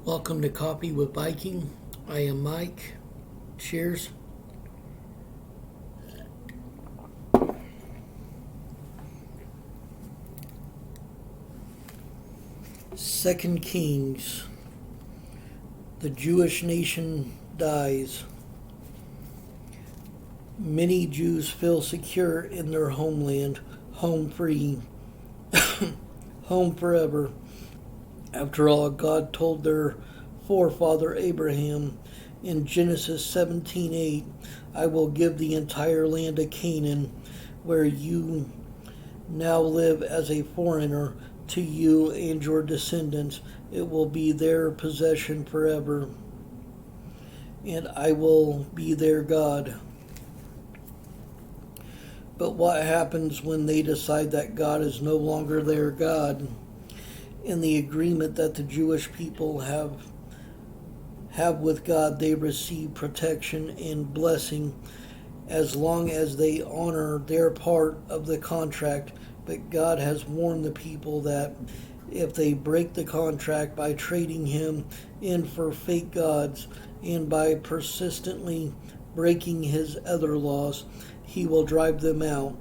Welcome to Coffee with Viking. I am Mike. Cheers. Second Kings. The Jewish nation dies. Many Jews feel secure in their homeland, home free, home forever. After all, God told their forefather Abraham in Genesis 17:8, I will give the entire land of Canaan, where you now live as a foreigner, to you and your descendants. It will be their possession forever, and I will be their God. But what happens when they decide that God is no longer their God? In the agreement that the Jewish people have with God, they receive protection and blessing as long as they honor their part of the contract. But God has warned the people that if they break the contract by trading Him in for fake gods and by persistently breaking His other laws, He will drive them out.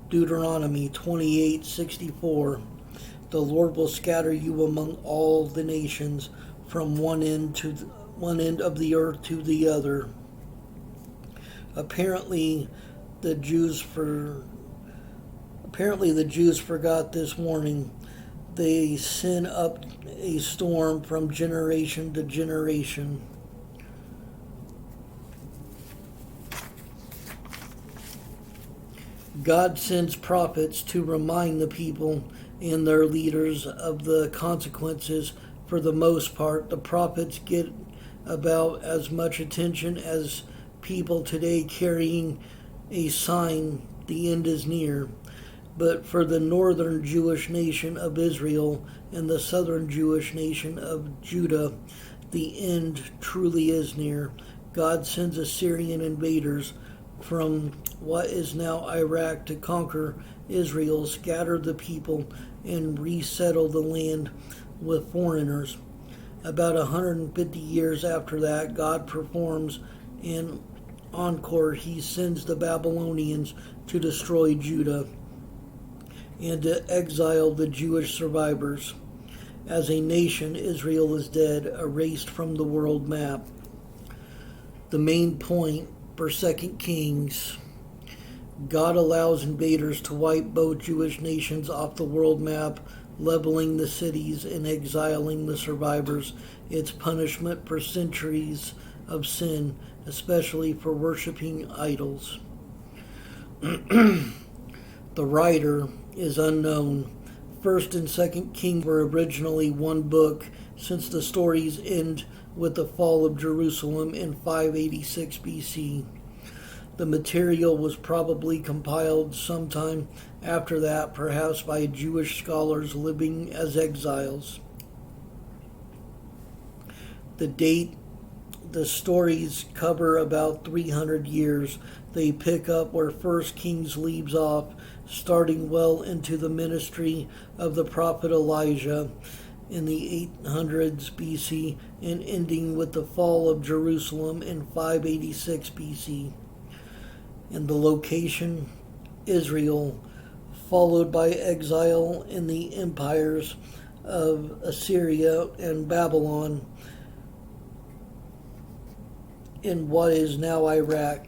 Deuteronomy 28:64. The Lord will scatter you among all the nations, from one end of the earth to the other. Apparently, the Jews forgot this warning. They send up a storm from generation to generation. God sends prophets to remind the people and their leaders of the consequences. For the most part, the prophets get about as much attention as people today carrying a sign, the end is near. But for the northern Jewish nation of Israel and the southern Jewish nation of Judah, the end truly is near. God sends Assyrian invaders from what is now Iraq to conquer Israel, scatter the people, and resettle the land with foreigners. About 150 years after that, God performs an encore. He sends the Babylonians to destroy Judah and to exile the Jewish survivors. As a nation, Israel is dead, erased from the world map. The main point for 2 Kings: God allows invaders to wipe both Jewish nations off the world map, leveling the cities and exiling the survivors. It's punishment for centuries of sin, especially for worshiping idols. The writer is unknown. 1st and 2nd Kings were originally one book, since the stories end with the fall of Jerusalem in 586 BC. The material was probably compiled sometime after that, perhaps by Jewish scholars living as exiles. The stories cover about 300 years. They pick up where 1 Kings leaves off, starting well into the ministry of the prophet Elijah in the 800s BC and ending with the fall of Jerusalem in 586 BC. And the location, Israel, followed by exile in the empires of Assyria and Babylon in what is now Iraq.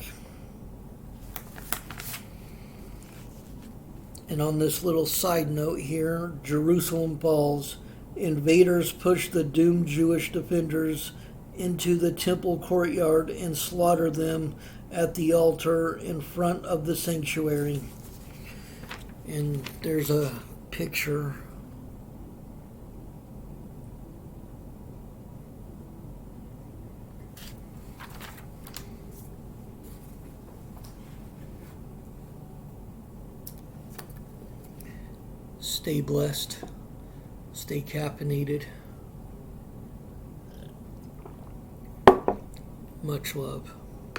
And on this little side note here, Jerusalem falls. Invaders push the doomed Jewish defenders into the temple courtyard and slaughter them at the altar in front of the sanctuary. And there's a picture. Stay blessed. Stay caffeinated. Much love.